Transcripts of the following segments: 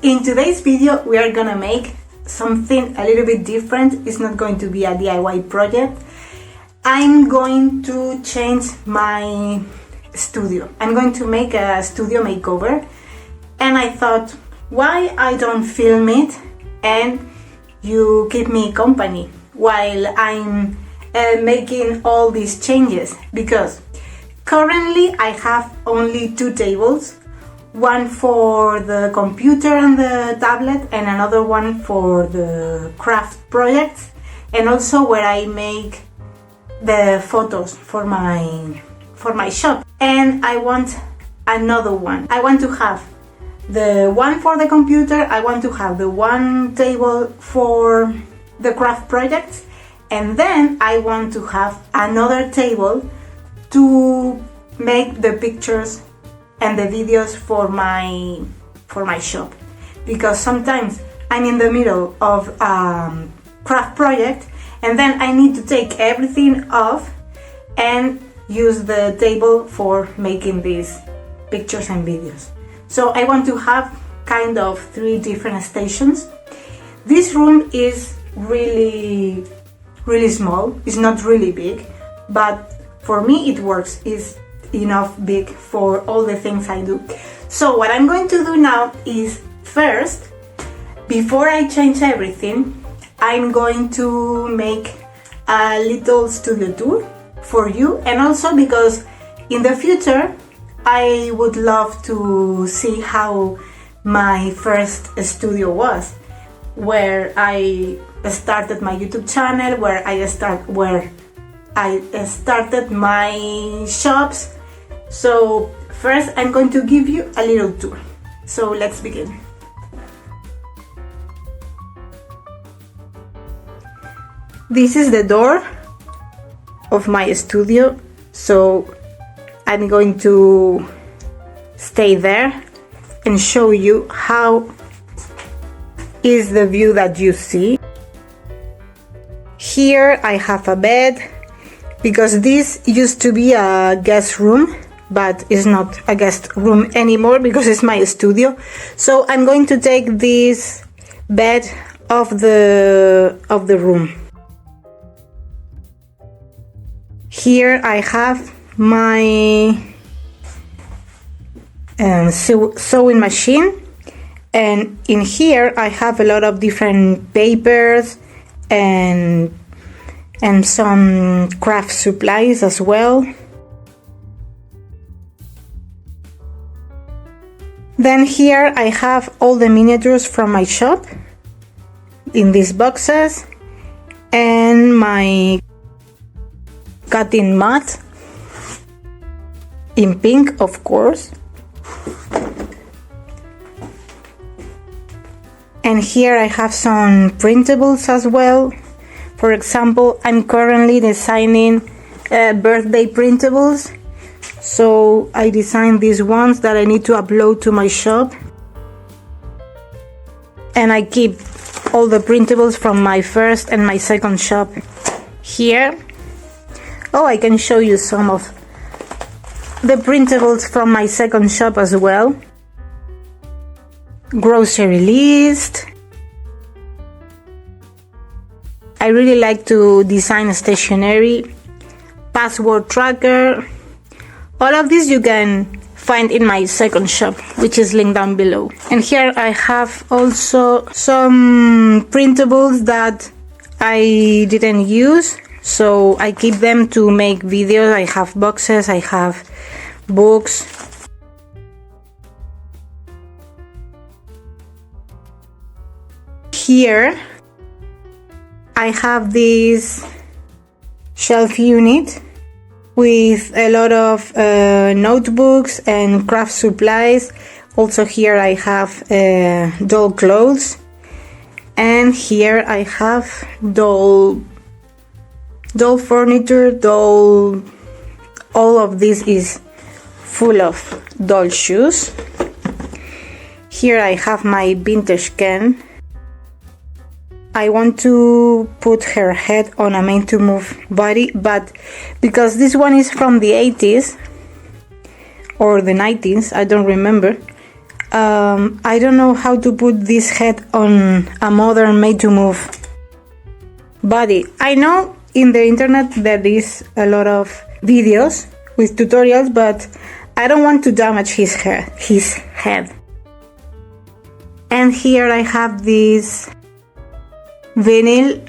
In today's video we are gonna make something a little bit different. It's not going to be a DIY project. I'm going to change my studio. I'm going to make a studio makeover, and I thought, why I don't film it and you keep me company while I'm making all these changes, because currently I have only two tables, one for the computer and the tablet and another one for the craft projects, and also where I make the photos for my shop. And I want another one. I want to have the one for the computer, I want to have the one table for the craft projects, and then I want to have another table to make the pictures and the videos for my shop, because sometimes I'm in the middle of a craft project and then I need to take everything off and use the table for making these pictures and videos. So I want to have kind of three different stations. This room is really small. It's not really big, but for me it works. It's enough big for all the things I do. So what I'm going to do now is, first, before I change everything, I'm going to make a little studio tour for you, and also because in the future I would love to see how my first studio was, where I started my YouTube channel, where I started my shops. So first I'm going to give you a little tour. So let's begin. This is the door of my studio, so I'm going to stay there and show you how is the view that you see. Here I have a bed, because this used to be a guest room, but it's not a guest room anymore because it's my studio. So I'm going to take this bed of the room. Here I have my sewing machine, and in here I have a lot of different papers and some craft supplies as well. Then here I have all the miniatures from my shop in these boxes, and my cutting mat in pink, of course. And here I have some printables as well. For example, I'm currently designing birthday printables, so I designed these ones that I need to upload to my shop, and I keep all the printables from my first and my second shop here. Oh, I can show you some of the printables from my second shop as well. Grocery list. I really like to design stationery. Password tracker. All of this you can find in my second shop, which is linked down below. And here I have also some printables that I didn't use, so I keep them to make videos. I have boxes, I have books. Here I have this shelf unit with a lot of notebooks and craft supplies. Also here I have doll clothes, and here I have doll furniture, all of this is full of doll shoes. Here I have my vintage can. I want to put her head on a Made to Move body, but because this one is from the 80s or the 90s, I don't remember, I don't know how to put this head on a modern made-to-move body. I know in the internet there is a lot of videos with tutorials, but I don't want to damage his head. And here I have this vinyl,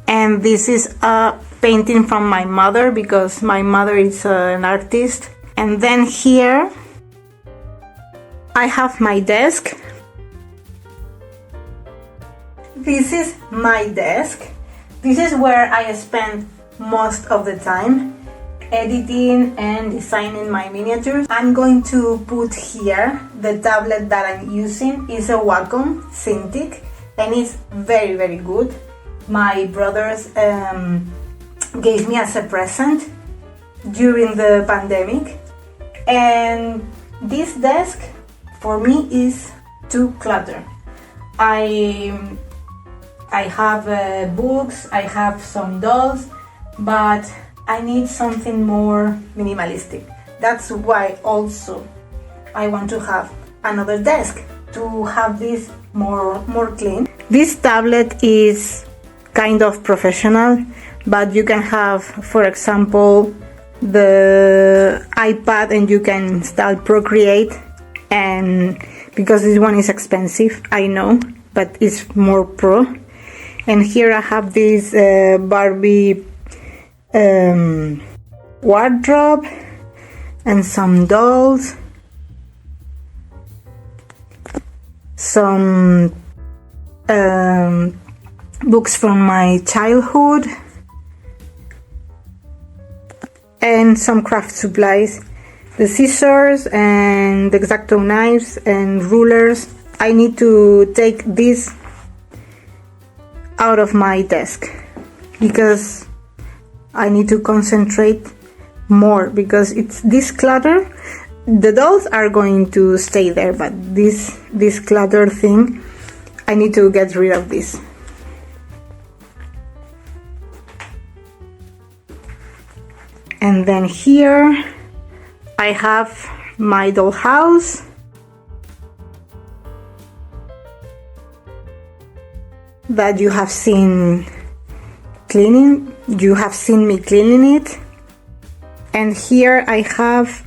and this is a painting from my mother because my mother is an artist. And then here I have my desk. This is my desk. This is where I spend most of the time editing and designing my miniatures. I'm going to put here the tablet that I'm using. Is a Wacom Cintiq and it's very, very good. My brothers gave me as a present during the pandemic, and this desk for me is too cluttered. I have books, I have some dolls, but I need something more minimalistic. That's why also I want to have another desk to have this more clean. This tablet is kind of professional, but you can have, for example, the iPad and you can install Procreate, and because this one is expensive, I know, but it's more pro. And here I have this Barbie wardrobe and some dolls, some books from my childhood, and some craft supplies, the scissors and the X-Acto knives and rulers. I need to take this out of my desk because I need to concentrate more, because it's this clutter. The dolls are going to stay there, but this clutter thing, I need to get rid of this. And then here I have my dollhouse. That you have seen cleaning. You have seen me cleaning it. And here I have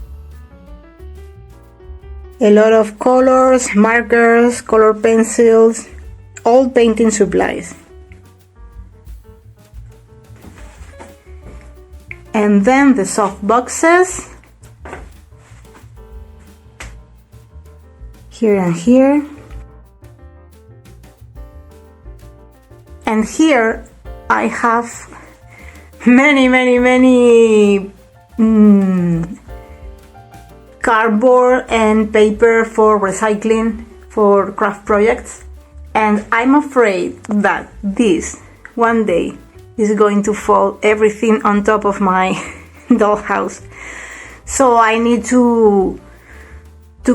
a lot of colors, markers, color pencils, all painting supplies. And then the soft boxes, here and here. And here I have many cardboard and paper for recycling for craft projects, and I'm afraid that this one day is going to fall everything on top of my dollhouse. So I need to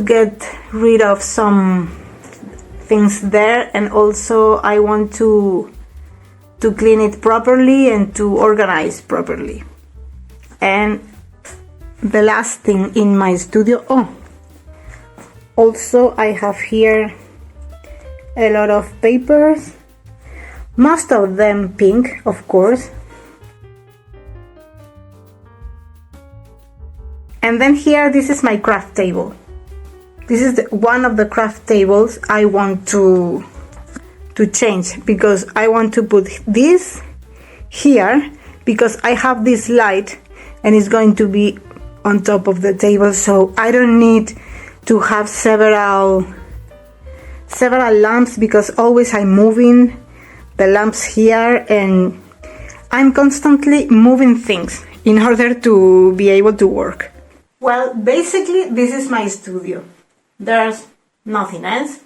get rid of some things there, and also I want to clean it properly and to organize properly. And the last thing in my studio, also I have here a lot of papers, most of them pink, of course. And then here, this is my craft table. This is one of the craft tables I want to change, because I want to put this here, because I have this light and it's going to be on top of the table, so I don't need to have several lamps, because always I'm moving the lamps here and I'm constantly moving things in order to be able to work. Well, basically this is my studio. There's nothing else.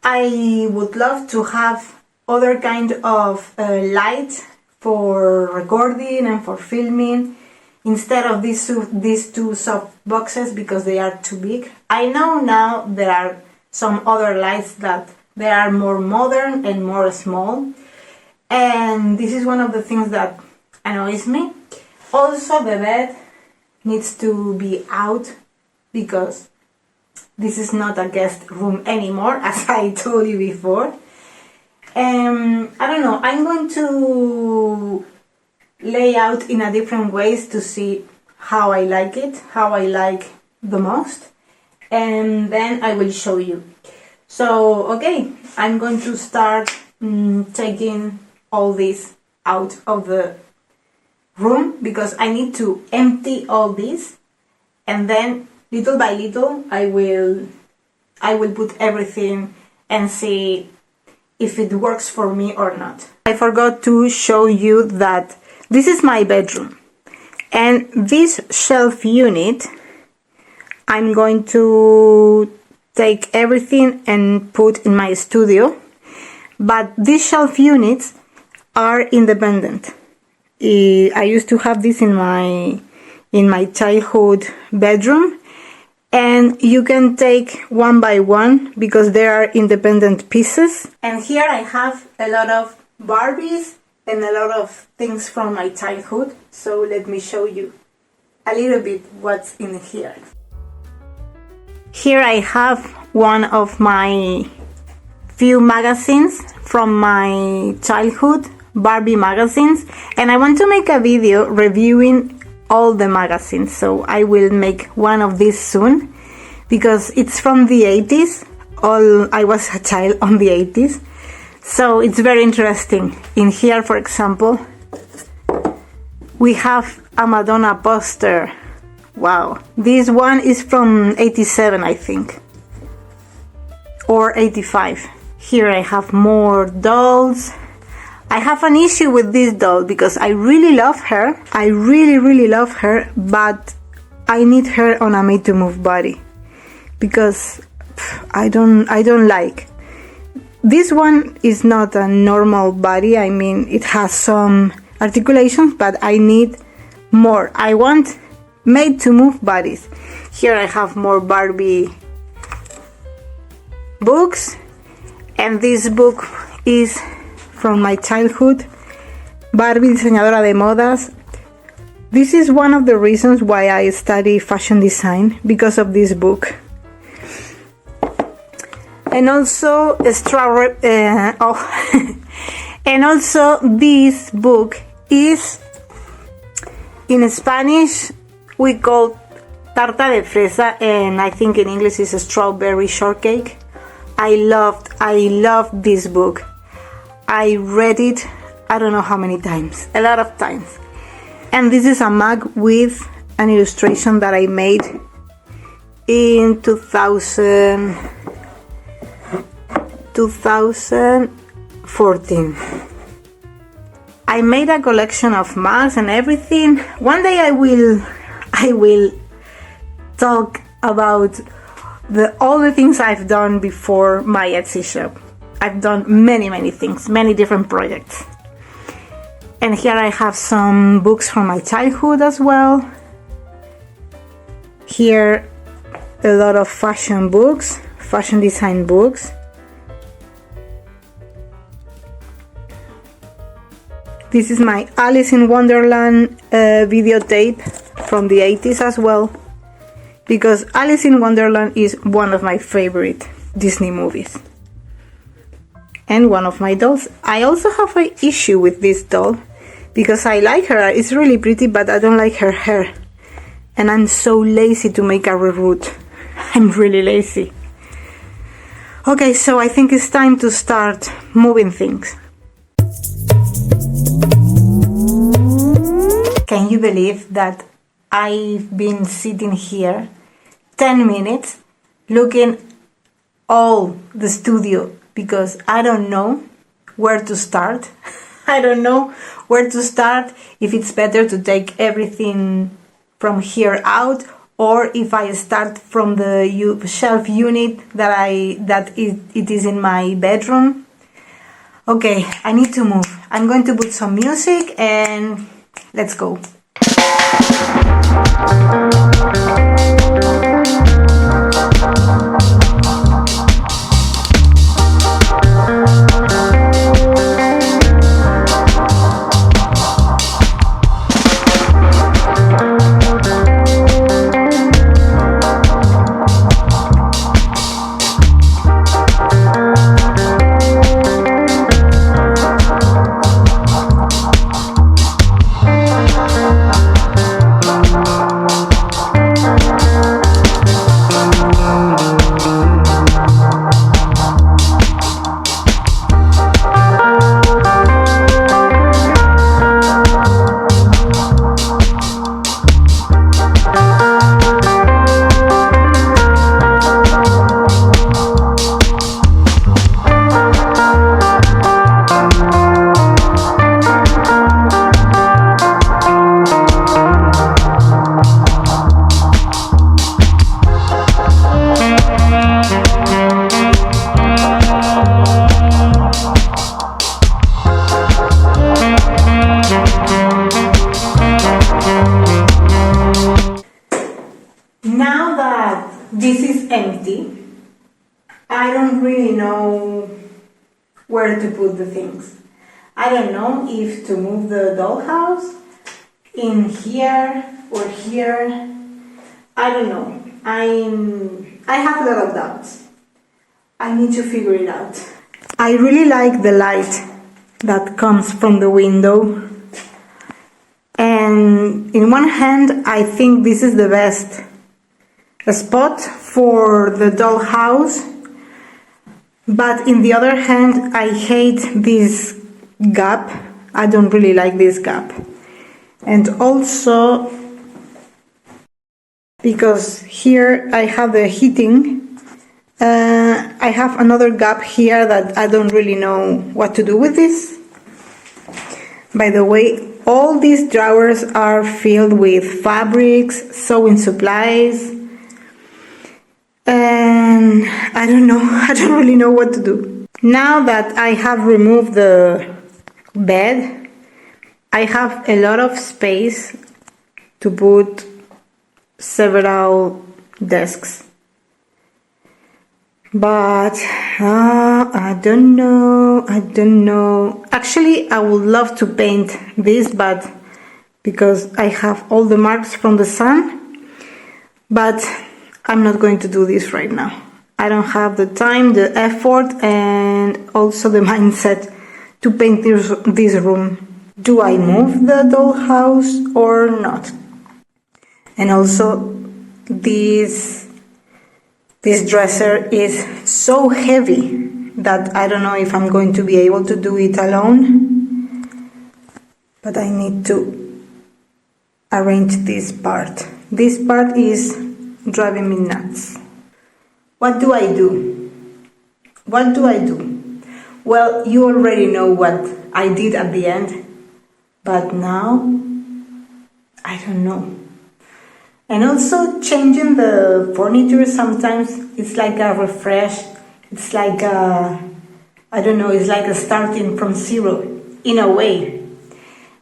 I would love to have other kind of lights for recording and for filming instead of these two soft boxes, because they are too big. I know now there are some other lights that they are more modern and more small, and this is one of the things that annoys me. Also, the bed needs to be out, because This is not a guest room anymore, as I told you before. I don't know, I'm going to lay out in a different ways to see how I like it, how I like the most, and then I will show you. So, okay, I'm going to start taking all this out of the room because I need to empty all this, and then little by little I will put everything and see if it works for me or not. I forgot to show you that this is my bedroom, and this shelf unit I'm going to take everything and put in my studio, but these shelf units are independent. I used to have this in my childhood bedroom, and you can take one by one because they are independent pieces. And here I have a lot of Barbies and a lot of things from my childhood, so let me show you a little bit what's in here. Here I have one of my few magazines from my childhood, Barbie magazines, and I want to make a video reviewing all the magazines, so I will make one of these soon because it's from the 80s. I was a child on the 80s, so it's very interesting. In here, for example, we have a Madonna poster. Wow, this one is from 87, I think, or 85. Here I have more dolls. I have an issue with this doll because I really love her. I really love her, but I need her on a made to move body because I don't like. This one is not a normal body. I mean, it has some articulations, but I need more. I want made to move bodies. Here I have more Barbie books, and this book is from my childhood, Barbie diseñadora de modas. This is one of the reasons why I study fashion design, because of this book. And also and also this book is in Spanish we call tarta de fresa, and I think in English is a strawberry shortcake. I loved this book. I read it, I don't know how many times, a lot of times. And this is a mug with an illustration that I made in 2014. I made a collection of mugs and everything. One day I will talk about all the things I've done before my Etsy shop. I've done many things, many different projects. And here I have some books from my childhood as well. Here a lot of fashion books, fashion design books. This is my Alice in Wonderland videotape from the 80s as well, because Alice in Wonderland is one of my favorite Disney movies. And one of my dolls. I also have an issue with this doll because I like her, it's really pretty, but I don't like her hair. And I'm so lazy to make a reroute. I'm really lazy. Okay, so I think it's time to start moving things. Can you believe that I've been sitting here 10 minutes looking all the studio because I don't know where to start. I don't know where to start, if it's better to take everything from here out, or if I start from the shelf unit that it is in my bedroom. Okay, I need to move. I'm going to put some music and let's go. Now that this is empty, I don't really know where to put the things. I don't know if to move the dollhouse in here or here. I don't know. I have a lot of doubts. I need to figure it out. I really like the light that comes from the window. And in one hand, I think this is the best spot for the dollhouse. But in the other hand, I hate this gap. I don't really like this gap. And also, because here I have the heating, I have another gap here that I don't really know what to do with this. By the way, all these drawers are filled with fabrics, sewing supplies, and I don't know, I don't really know what to do. Now that I have removed the bed, I have a lot of space to put several desks. But I don't know. Actually, I would love to paint this, but because I have all the marks from the sun, but I'm not going to do this right now. I don't have the time, the effort, and also the mindset to paint this room. Do I move the dollhouse or not? And also, this dresser is so heavy that I don't know if I'm going to be able to do it alone. But I need to arrange this part. This part is driving me nuts. What do I do? What do I do? Well, you already know what I did at the end, but now I don't know. And also changing the furniture sometimes it's like a refresh. It's like I don't know, it's like a starting from zero in a way.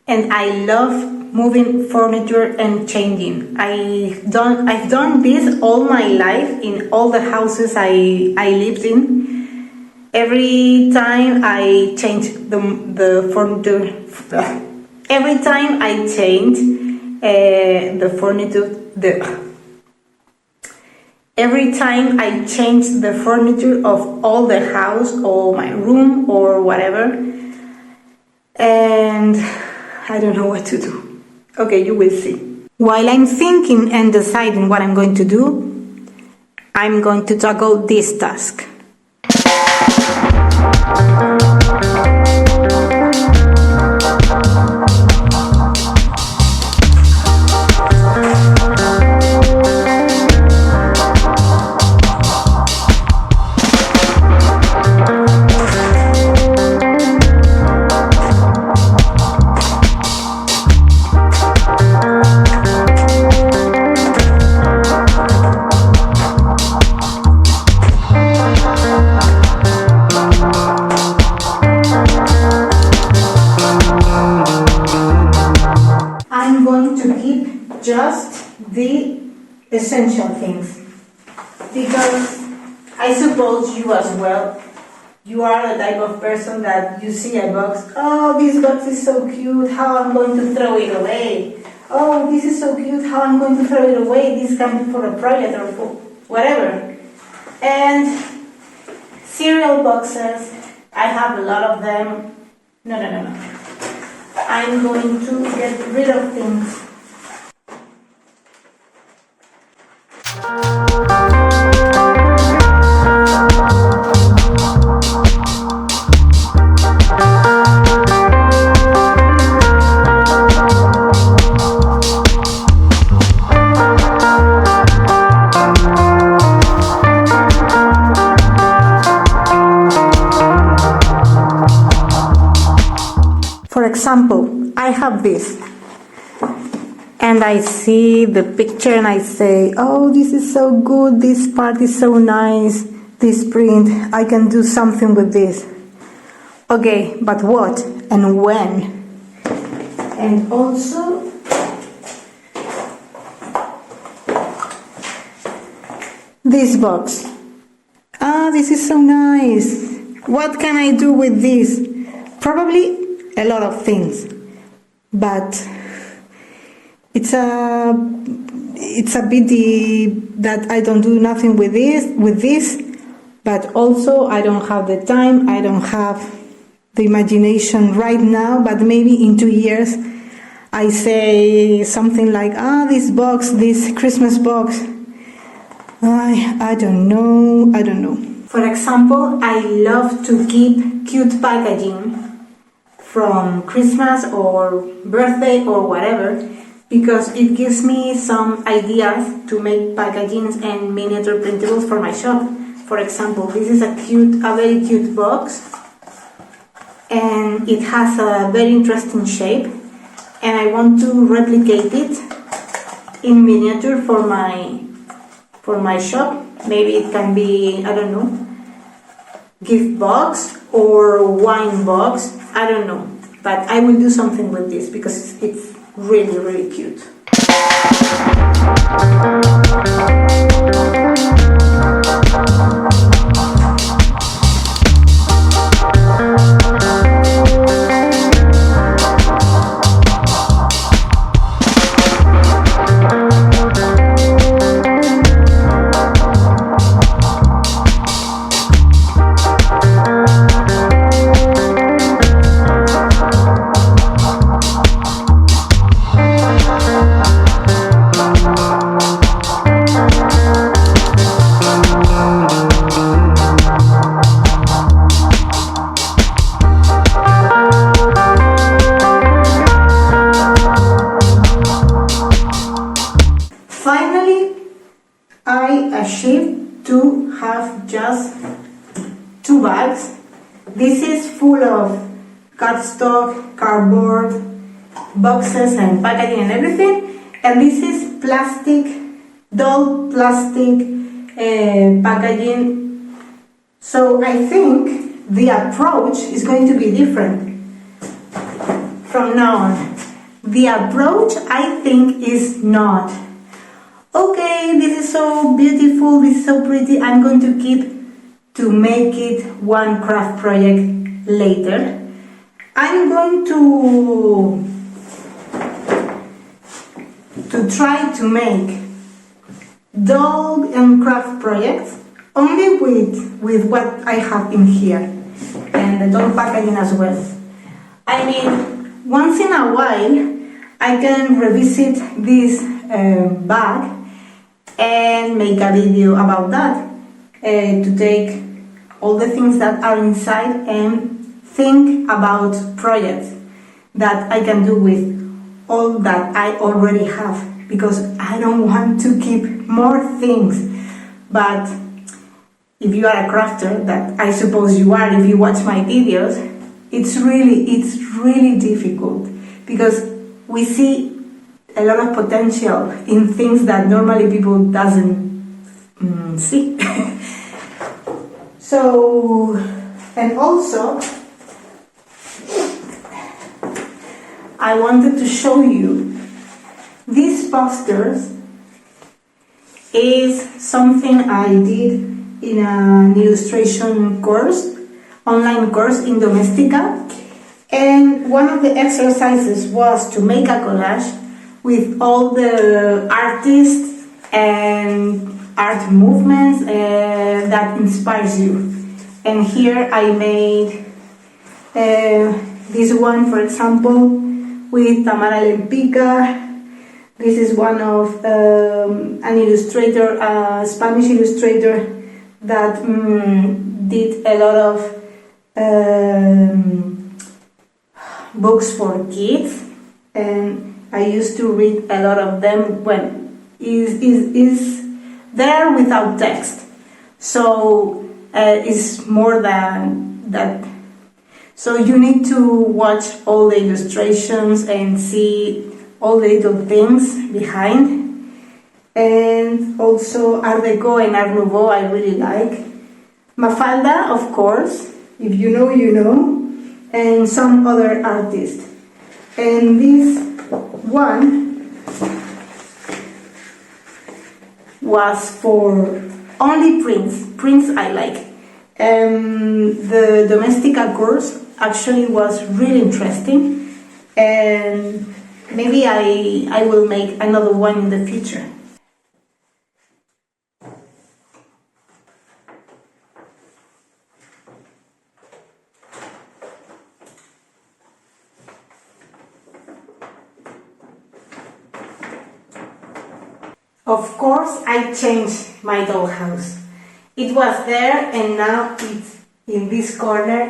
And I love moving furniture and changing. I've done this all my life in all the houses I lived in. Every time I change the furniture, every time I change the furniture, every time I change the furniture of all the house or my room or whatever, and I don't know what to do. Okay, you will see. While I'm thinking and deciding what I'm going to do, I'm going to tackle this task. Just the essential things, because I suppose you as well, you are the type of person that you see a box, oh, this box is so cute, how I'm going to throw it away, oh, this is so cute, how I'm going to throw it away, this can be for a project or for whatever. And cereal boxes, I have a lot of them. No, I'm going to get rid of things. For example, I have this, and I see the picture and I say, oh, this is so good, this part is so nice, this print, I can do something with this. Okay, but what and when? And also, this box. Ah, this is so nice. What can I do with this? Probably a lot of things, but it's a pity that I don't do nothing with this, but also I don't have the time, I don't have the imagination right now, but maybe in 2 years I say something like, this box, this Christmas box, I don't know. For example, I love to keep cute packaging from Christmas or birthday or whatever, because it gives me some ideas to make packagings and miniature printables for my shop. For example, this is a very cute box, and it has a very interesting shape, and I want to replicate it in miniature for my shop. Maybe it can be, I don't know, gift box or wine box, I don't know, but I will do something with this because it's really, really cute. Finally, I achieved to have just 2 bags. This is full of cardstock, cardboard, boxes and packaging and everything. And this is doll plastic packaging. So I think the approach is going to be different from now on. The approach, I think, is not, okay, this is so beautiful, this is so pretty, I'm going to keep to make it one craft project later. I'm going to try to make doll and craft projects only with what I have in here, and the doll packaging as well. I mean, once in a while I can revisit this bag and make a video about that, to take all the things that are inside and think about projects that I can do with all that I already have, because I don't want to keep more things. But if you are a crafter, that I suppose you are if you watch my videos, it's really difficult, because we see a lot of potential in things that normally people doesn't see. So, and also I wanted to show you these posters is something I did in an illustration course, online course in Domestika, and one of the exercises was to make a collage with all the artists and art movements that inspires you. And here I made this one, for example, with Tamara Lempica. This is one of an illustrator, a Spanish illustrator that did a lot of books for kids, and I used to read a lot of them when is there without text. So it's more than that. So you need to watch all the illustrations and see all the little things behind. And also Art Deco and Art Nouveau I really like. Mafalda, of course, if you know, you know, and some other artists. And this one was for only prints. Prints I like. The Domestica course actually was really interesting, and maybe I will make another one in the future. Of course, I changed my dollhouse. It was there and now it's in this corner.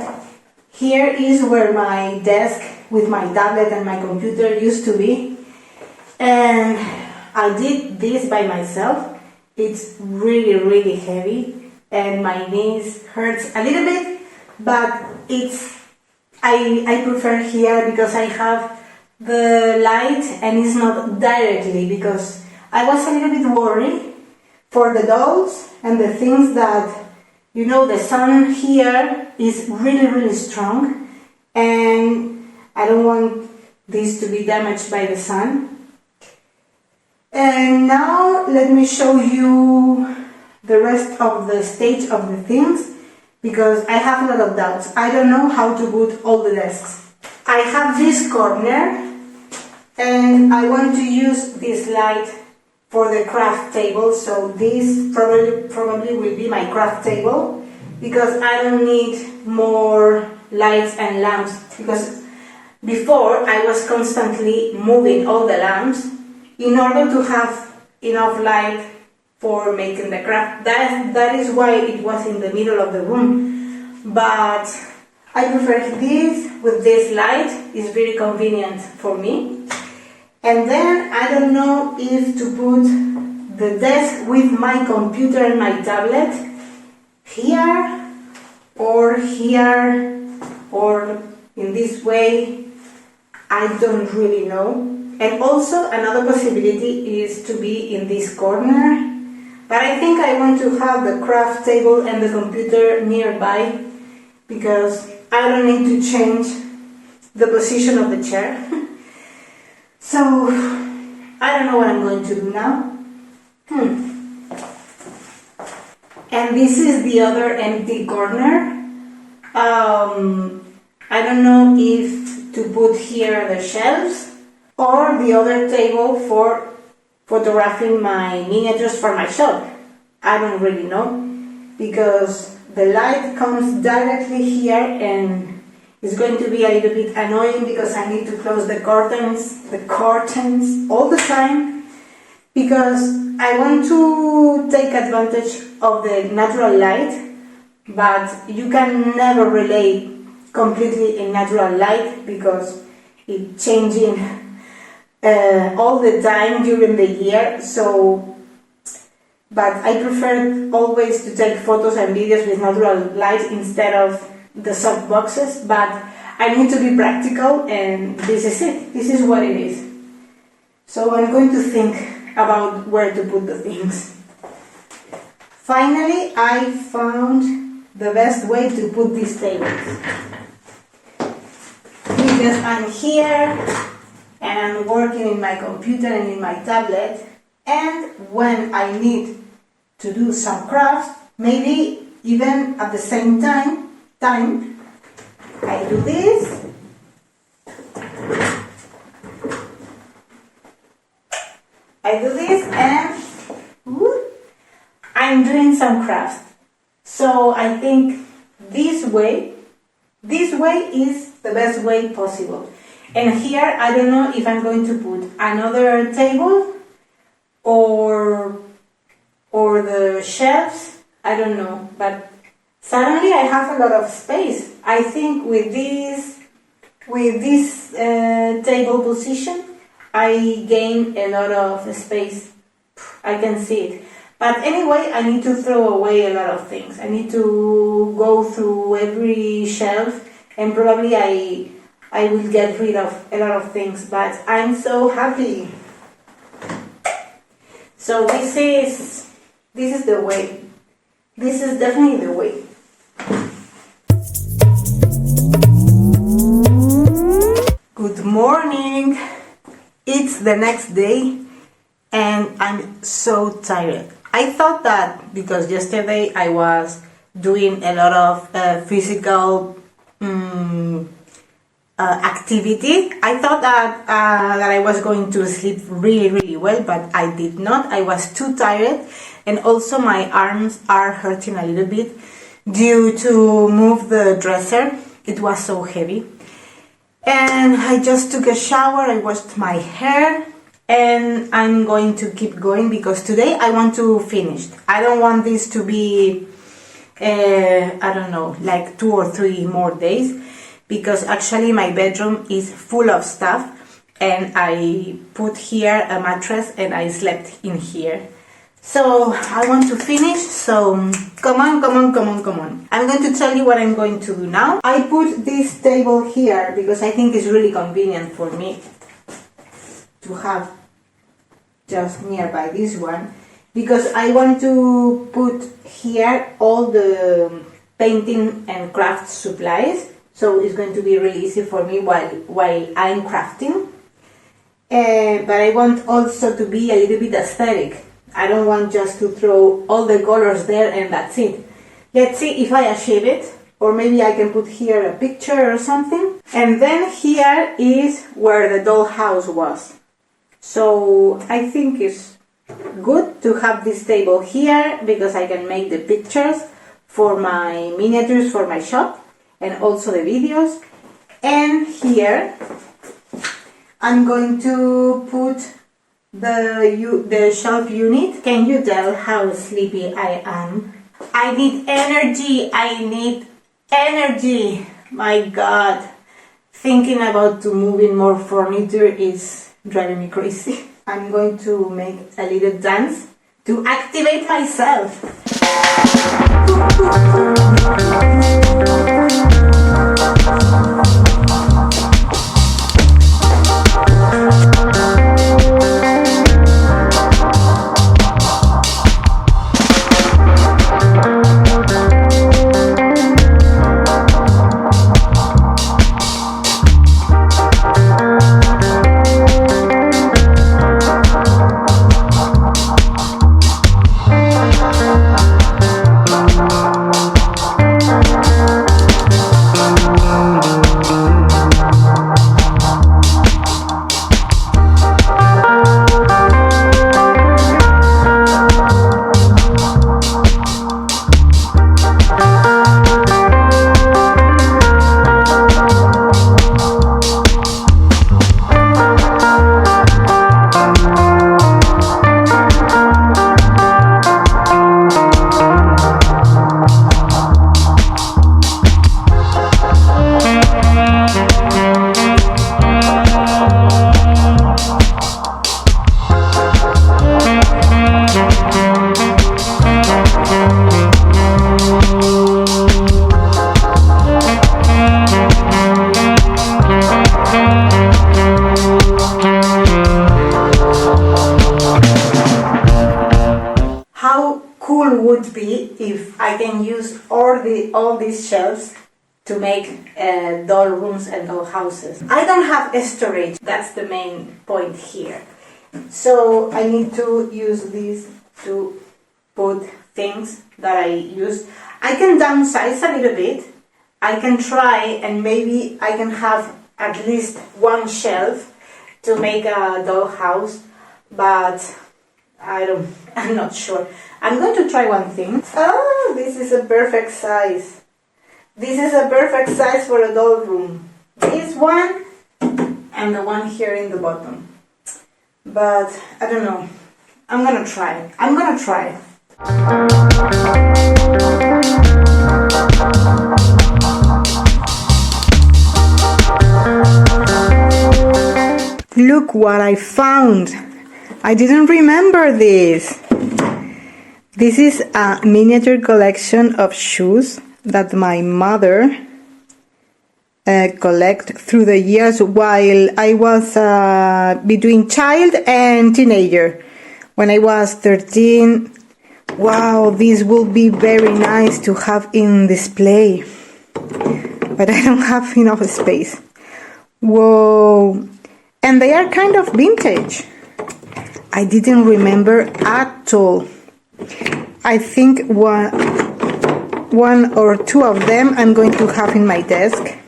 Here is where my desk with my tablet and my computer used to be. And I did this by myself. It's really heavy and my knees hurts a little bit, but I prefer here because I have the light and it's not directly, because I was a little bit worried for the dolls and the things that, you know, the sun here is really strong and I don't want this to be damaged by the sun. And now let me show you the rest of the stage of the things, because I have a lot of doubts. I don't know how to put all the desks. I have this corner and I want to use this light for the craft table, so this probably will be my craft table, because I don't need more lights and lamps, because before I was constantly moving all the lamps in order to have enough light for making the craft. That is why it was in the middle of the room, but I prefer this with this light. It's very convenient for me. And then I don't know if to put the desk with my computer and my tablet here or in this way. I don't really know. And also another possibility is to be in this corner, but I think I want to have the craft table and the computer nearby, because I don't need to change the position of the chair. So, I don't know what I'm going to do now. And this is the other empty corner. I don't know if to put here the shelves or the other table for photographing my miniatures for my shop. I don't really know, because the light comes directly here and it's going to be a little bit annoying, because I need to close the curtains all the time, because I want to take advantage of the natural light, but you can never relate completely in natural light because it's changing all the time during the year. So, but I prefer always to take photos and videos with natural light instead of the soft boxes, but I need to be practical, and this is it. This is what it is. So I'm going to think about where to put the things. Finally, I found the best way to put these tables, because I'm here and I'm working in my computer and in my tablet, and when I need to do some crafts, maybe even at the same time, I do this, and I'm doing some crafts. So I think this way is the best way possible. And here I don't know if I'm going to put another table or the shelves. I don't know, but suddenly I have a lot of space. I think with this table position, I gain a lot of space. I can see it. But anyway, I need to throw away a lot of things. I need to go through every shelf, and probably I will get rid of a lot of things. But I'm so happy. So this is the way. This is definitely the way. Good morning. It's the next day and I'm so tired. I thought that because yesterday I was doing a lot of physical activity, I thought that I was going to sleep really well, but I did not. I was too tired, and also my arms are hurting a little bit due to move the dresser. It was so heavy. And I just took a shower, I washed my hair, and I'm going to keep going because today I want to finish. I don't want this to be, I don't know, like 2 or 3 more days, because actually my bedroom is full of stuff, and I put here a mattress and I slept in here. So I want to finish, so come on. I'm going to tell you what I'm going to do now. I put this table here because I think it's really convenient for me to have just nearby this one, because I want to put here all the painting and craft supplies, so it's going to be really easy for me while I'm crafting. But I want also to be a little bit aesthetic. I don't want just to throw all the colors there and that's it. Let's see if I achieve it, or maybe I can put here a picture or something. And then here is where the dollhouse was. So I think it's good to have this table here because I can make the pictures for my miniatures for my shop and also the videos. And here I'm going to put the shelf unit. Can you tell how sleepy I am? I need energy. My God, thinking about to moving more furniture is driving me crazy. I'm going to make a little dance to activate myself. Would be if I can use all these shelves to make doll rooms and doll houses. I don't have a storage, that's the main point here. So I need to use this to put things that I use. I can downsize a little bit. I can try and maybe I can have at least one shelf to make a doll house, but I'm not sure. I'm going to try one thing. Oh, this is a perfect size. This is a perfect size for a doll room. This one and the one here in the bottom. But I don't know. I'm gonna try. Look what I found. I didn't remember this. This is a miniature collection of shoes that my mother collected through the years while I was between child and teenager. When I was 13, wow, this will be very nice to have in display. But I don't have enough space. Whoa. And they are kind of vintage. I didn't remember at all. I think one or two of them I'm going to have in my desk.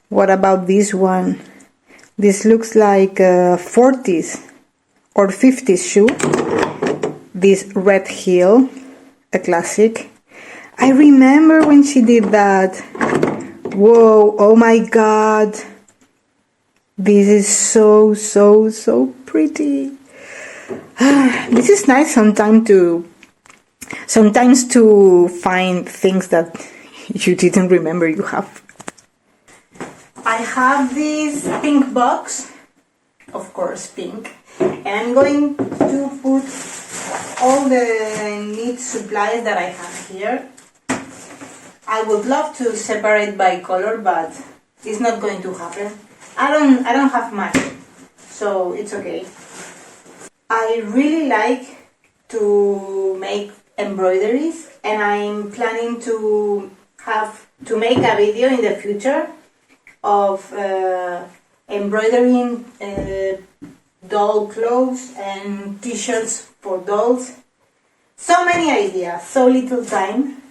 What about this one? This looks like a 40s or 50s shoe. This red heel, a classic. I remember when she did that. Whoa, oh my god. This is so pretty. This is nice sometimes to find things that you didn't remember you have. I have this pink box, of course pink, and I'm going to put all the neat supplies that I have here. I would love to separate by color, but it's not going to happen. I don't have much, so it's okay. I really like to make embroideries, and I'm planning to make a video in the future of embroidering doll clothes and t-shirts for dolls. So many ideas, so little time.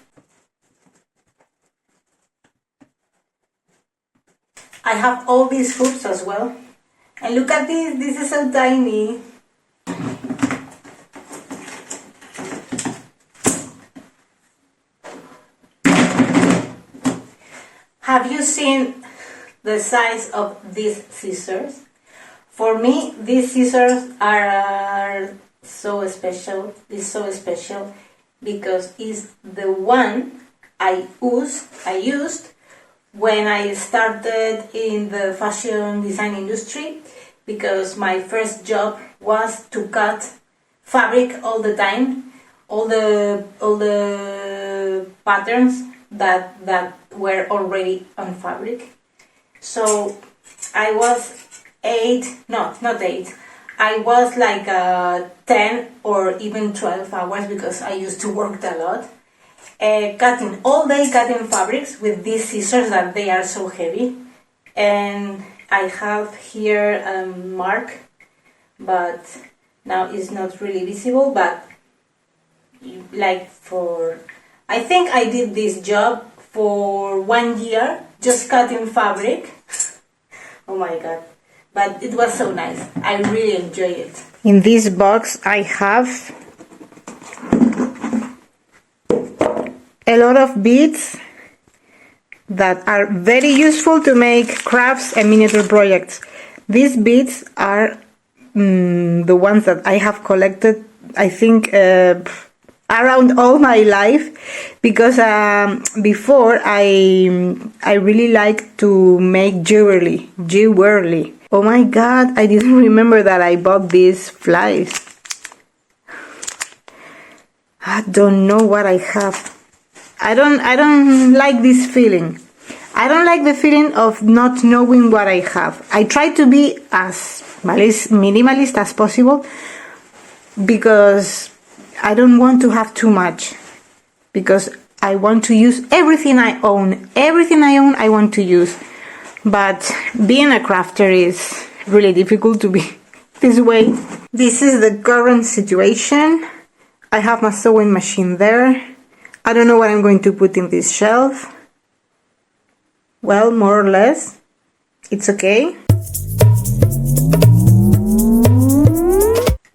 I have all these hoops as well. And look at this is so tiny. Have you seen the size of these scissors? For me, these scissors are so special. It's so special because it's the one I used when I started in the fashion design industry, because my first job was to cut fabric all the time, all the patterns that were already on fabric. So I was I was like 10 or even 12 hours, because I used to work a lot, cutting all day, cutting fabrics with these scissors that they are so heavy. And I have here a mark, but now it's not really visible, but like I think I did this job for 1 year, just cutting fabric. Oh my god, but it was so nice. I really enjoy it. In this box I have a lot of beads that are very useful to make crafts and miniature projects. These beads are the ones that I have collected, I think, around all my life, because before I really liked to make jewelry. Oh my god, I didn't remember that I bought these flies. I don't know what I have. I don't like this feeling. I don't like the feeling of not knowing what I have. I try to be as minimalist as possible, because I don't want to have too much, because I want to use everything I own. Everything I own I want to use. But being a crafter is really difficult to be this way. This is the current situation. I have my sewing machine there. I don't know what I'm going to put in this shelf. Well, more or less, it's okay.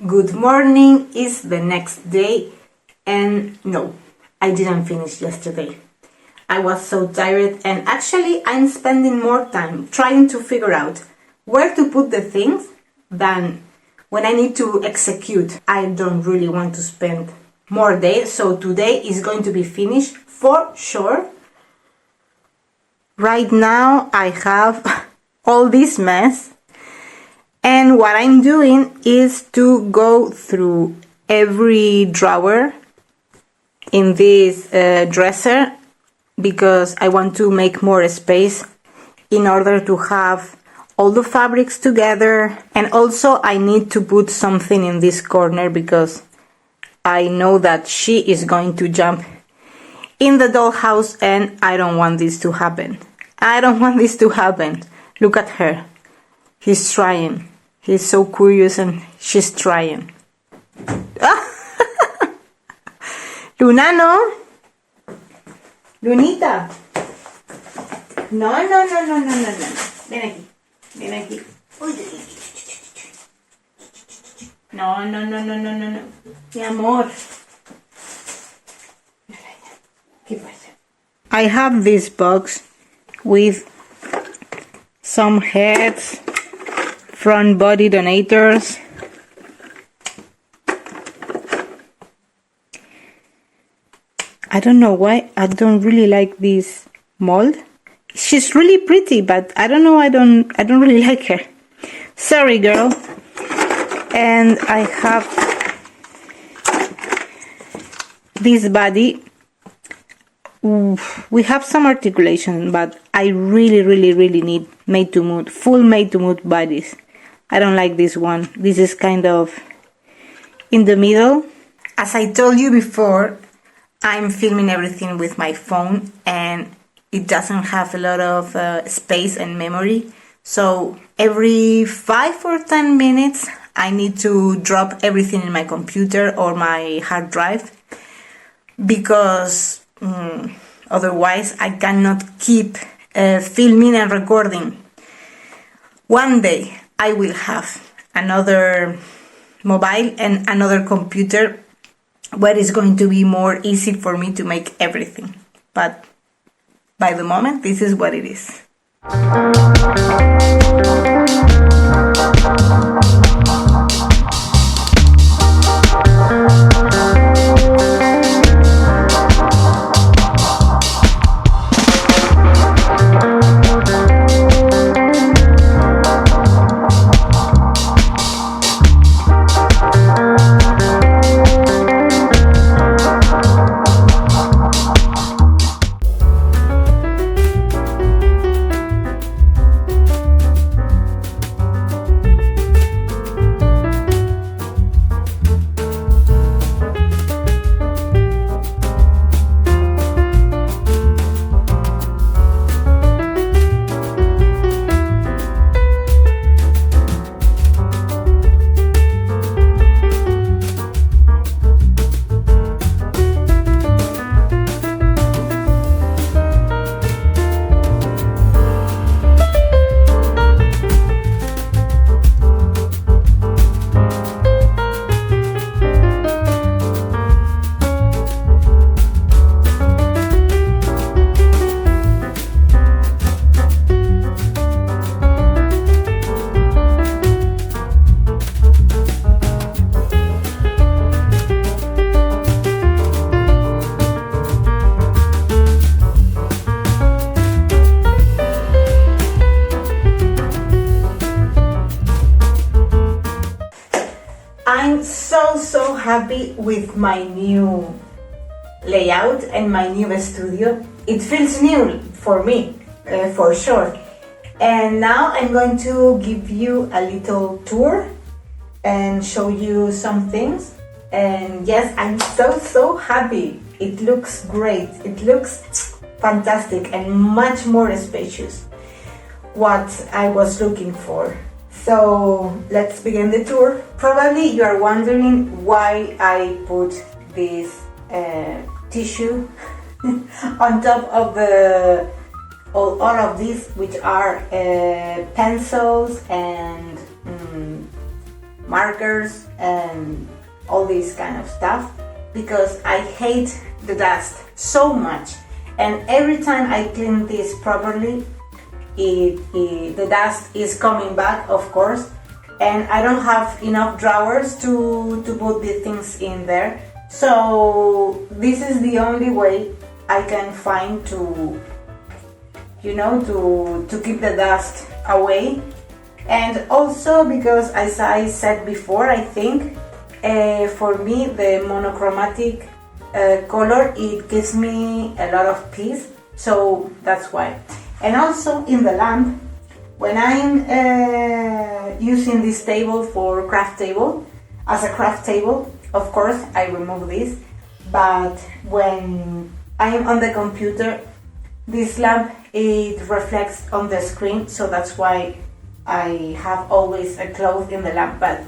Good morning, is the next day, and no, I didn't finish yesterday. I was so tired, and actually I'm spending more time trying to figure out where to put the things than when I need to execute. I don't really want to spend more days, so today is going to be finished for sure. Right now I have all this mess, and what I'm doing is to go through every drawer in this dresser, because I want to make more space in order to have all the fabrics together. And also I need to put something in this corner, because I know that she is going to jump in the dollhouse, and I don't want this to happen. I don't want this to happen. Look at her. He's trying. He's so curious and she's trying. Luna, no. Lunita. No. Ven aquí. Ven aquí. Uy. No. Mi amor. ¿Qué pasa? I have this box with some heads from body donators. I don't know why I don't really like this mold. She's really pretty, but I don't know, I don't really like her. Sorry, girl. And I have this body. We have some articulation, but I really need made to mood, full made to mood bodies. I don't like this one. This is kind of in the middle. As I told you before, I'm filming everything with my phone and it doesn't have a lot of space and memory. So every 5 or 10 minutes I need to drop everything in my computer or my hard drive, because otherwise I cannot keep filming and recording. One day I will have another mobile and another computer where it's going to be more easy for me to make everything. But by the moment, this is what it is. I'm so happy with my new layout and my new studio. It feels new for me, for sure. And now I'm going to give you a little tour and show you some things. And yes, I'm so happy. It looks great. It looks fantastic and much more spacious. What I was looking for. So let's begin the tour. Probably you are wondering why I put this tissue on top of all of these, which are pencils and markers and all this kind of stuff, because I hate the dust so much, and every time I clean this properly, the dust is coming back, of course, and I don't have enough drawers to put the things in there. So this is the only way I can find to keep the dust away. And also because, as I said before, I think for me the monochromatic color, it gives me a lot of peace, so that's why. And also in the lamp, when I'm using this table for craft table, as a craft table, of course I remove this, but when I'm on the computer, this lamp, it reflects on the screen, so that's why I have always a cloth in the lamp. But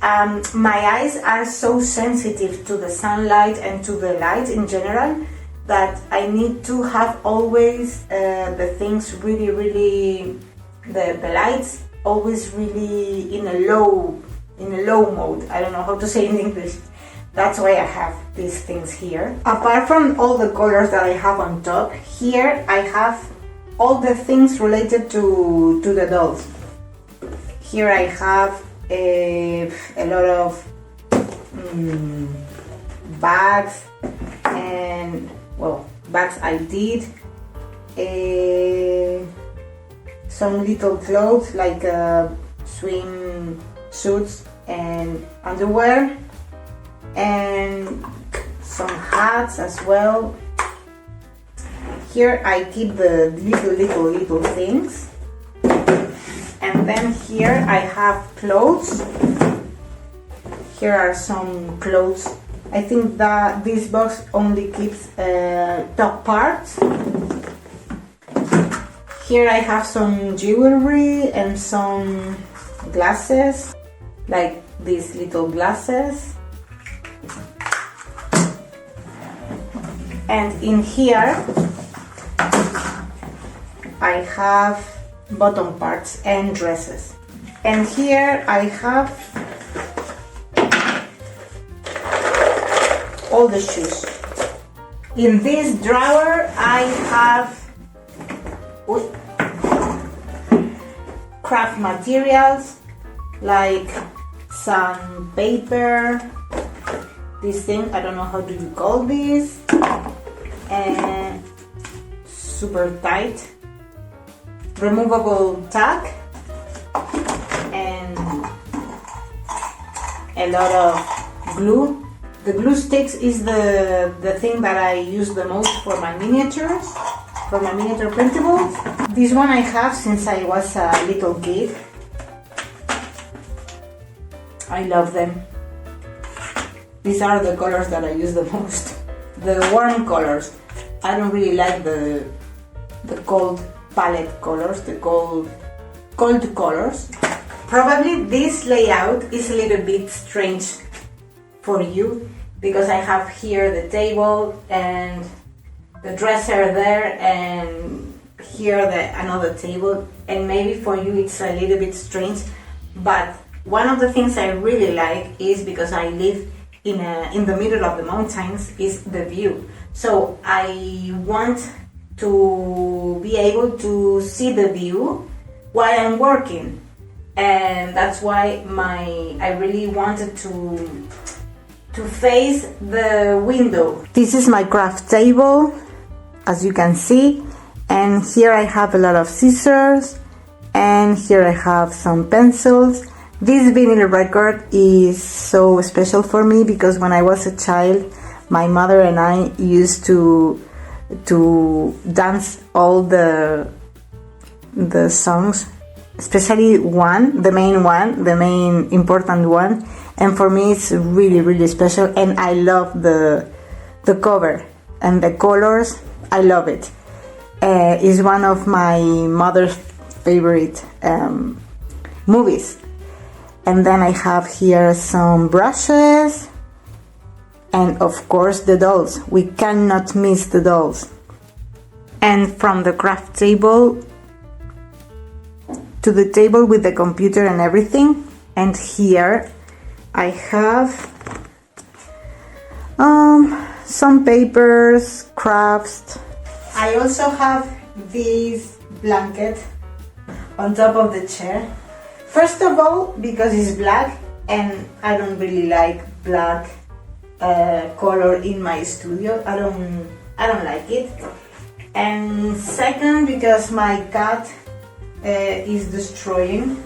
My eyes are so sensitive to the sunlight and to the light in general that I need to have always the things really, the lights always really in a low mode. I don't know how to say in English. That's why I have these things here. Apart from all the colors that I have on top, here I have all the things related to the dolls. Here I have a lot of bags, and well, bags I did, some little clothes like swim suits and underwear, and some hats as well. Here I keep the little things. And then here I have clothes. Here are some clothes. I think that this box only keeps top parts. Here I have some jewelry and some glasses, like these little glasses. And in here I have bottom parts and dresses. And here I have all the shoes. In this drawer I have craft materials like some paper, this thing, I don't know how do you call this, and super tight removable tag, and a lot of glue. The glue sticks is the thing that I use the most for my miniatures, for my miniature printables. This one I have since I was a little kid. I love them. These are the colors that I use the most. The warm colors. I don't really like the cold palette colors, the cold colors. Probably this layout is a little bit strange for you because I have here the table and the dresser there, and here another table, and maybe for you it's a little bit strange, but one of the things I really like is, because I live in the middle of the mountains, is the view. So I want to be able to see the view while I'm working, and that's why I really wanted to face the window. This is my craft table, as you can see, and here I have a lot of scissors, and here I have some pencils. This vinyl record is so special for me because when I was a child, my mother and I used to dance all the songs, especially the main important one, and for me it's really special, and I love the cover and the colors. I love it. It's one of my mother's favorite movies. And then I have here some brushes, and of course the dolls. We cannot miss the dolls. And from the craft table to the table with the computer and everything. And here I have some papers, crafts. I also have this blanket on top of the chair. First of all, because it's black, and I don't really like black color in my studio. I don't like it. And second, because my cat is destroying,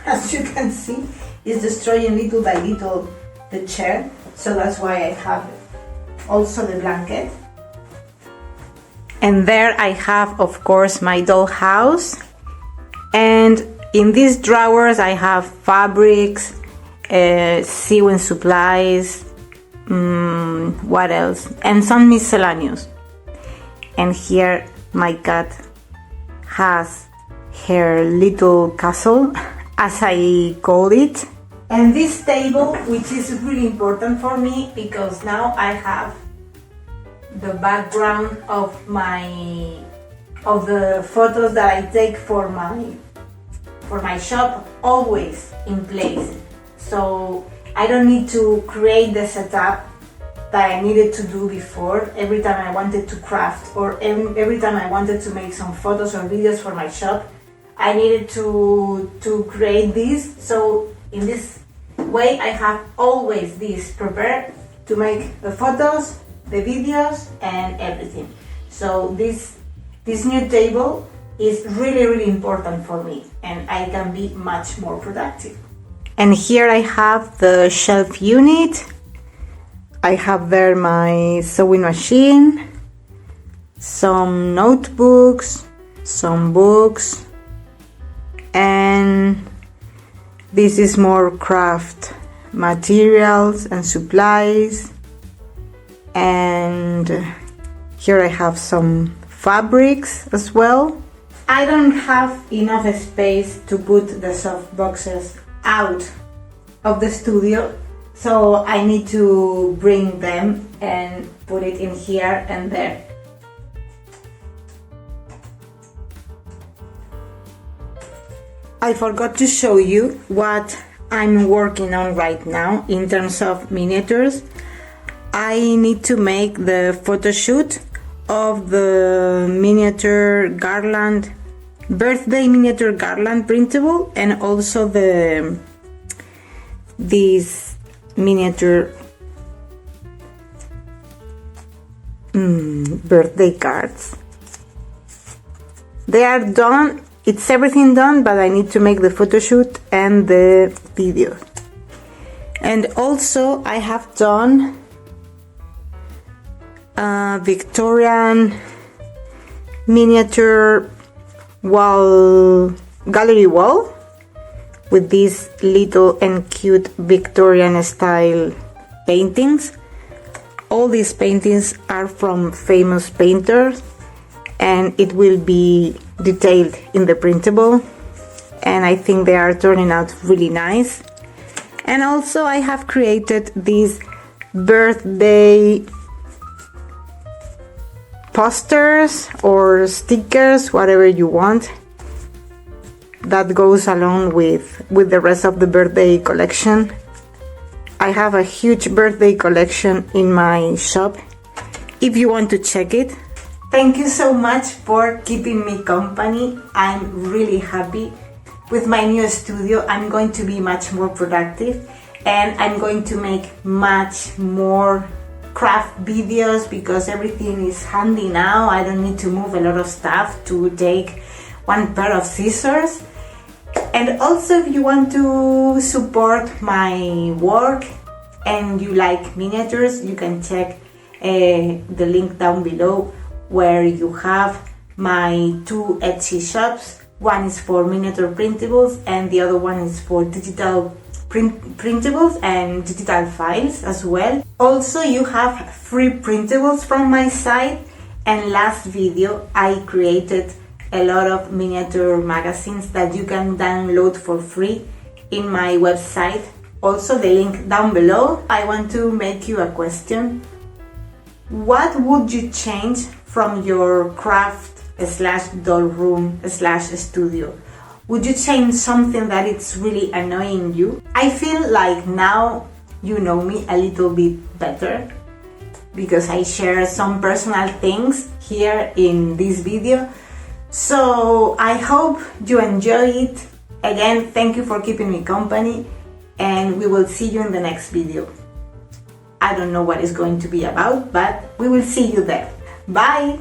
as you can see, is destroying little by little the chair. So that's why I have also the blanket. And there I have, of course, my doll house. And in these drawers I have fabrics, sewing supplies, what else? And some miscellaneous. And here my cat has her little castle, as I call it. And this table, which is really important for me because now I have the background of the photos that I take for my shop always in place. So I don't need to create the setup that I needed to do before every time I wanted to craft, or every time I wanted to make some photos or videos for my shop. I needed to create this. So in this way I have always this prepared to make the photos, the videos and everything. So this new table is really important for me, and I can be much more productive. And here I have the shelf unit. I have there my sewing machine, some notebooks, some books, and this is more craft materials and supplies. And here I have some fabrics as well. I don't have enough space to put the soft boxes out of the studio, so I need to bring them and put it in here and there. I forgot to show you what I'm working on right now in terms of miniatures. I need to make the photo shoot of the miniature garland, birthday miniature garland printable, and also these miniature birthday cards. They are done, it's everything done, but I need to make the photo shoot and the video. And also I have done a Victorian miniature gallery wall with these little and cute Victorian style paintings. All these paintings are from famous painters, and it will be detailed in the printable, and I think they are turning out really nice. And also I have created these birthday posters or stickers, whatever you want, that goes along with the rest of the birthday collection. I have a huge birthday collection in my shop if you want to check it. Thank you so much for keeping me company. I'm really happy with my new studio. I'm going to be much more productive, and I'm going to make much more craft videos because everything is handy now. I don't need to move a lot of stuff to take one pair of scissors. And also, if you want to support my work and you like miniatures, you can check the link down below, where you have my two Etsy shops. One is for miniature printables and the other one is for digital printables and digital files as well. Also, you have free printables from my site, and last video I created a lot of miniature magazines that you can download for free in my website. Also, the link down below. I want to make you a question. What would you change from your craft / doll room / studio? Would you change something that it's really annoying you? I feel like now you know me a little bit better because I share some personal things here in this video. So I hope you enjoy it. Again, thank you for keeping me company, and we will see you in the next video. I don't know what it's going to be about, but we will see you there. Bye!